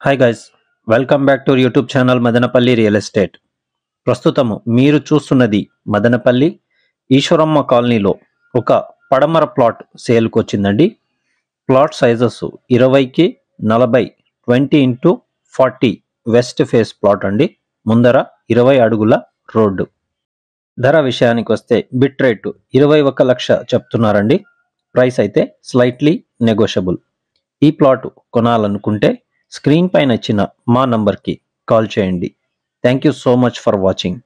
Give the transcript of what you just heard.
Hi guys, welcome back to YouTube channel Madanapalle real estate. ప్రస్తుతము మీరు చూస్తున్నది మదనపల్లి ఈశ్వరమ్మ కాలనీలో ఒక పడమర ప్లాట్ సేల్కి వచ్చిందండి. ప్లాట్ సైజెస్ 20కి 40 20x40 వెస్ట్ ఫేస్ ప్లాట్ అండి. ముందర 20 అడుగుల రోడ్డు. ధర విషయానికి వస్తే బిట్ రేటు 21 లక్ష చెప్తున్నారండి. ప్రైస్ అయితే స్లైట్లీ నెగోషియబుల్. ఈ ప్లాట్ కొనాలనుకుంటే స్క్రీన్ పైన ఇచ్చిన మా నంబర్కి కాల్ చేయండి. Thank you so much for watching.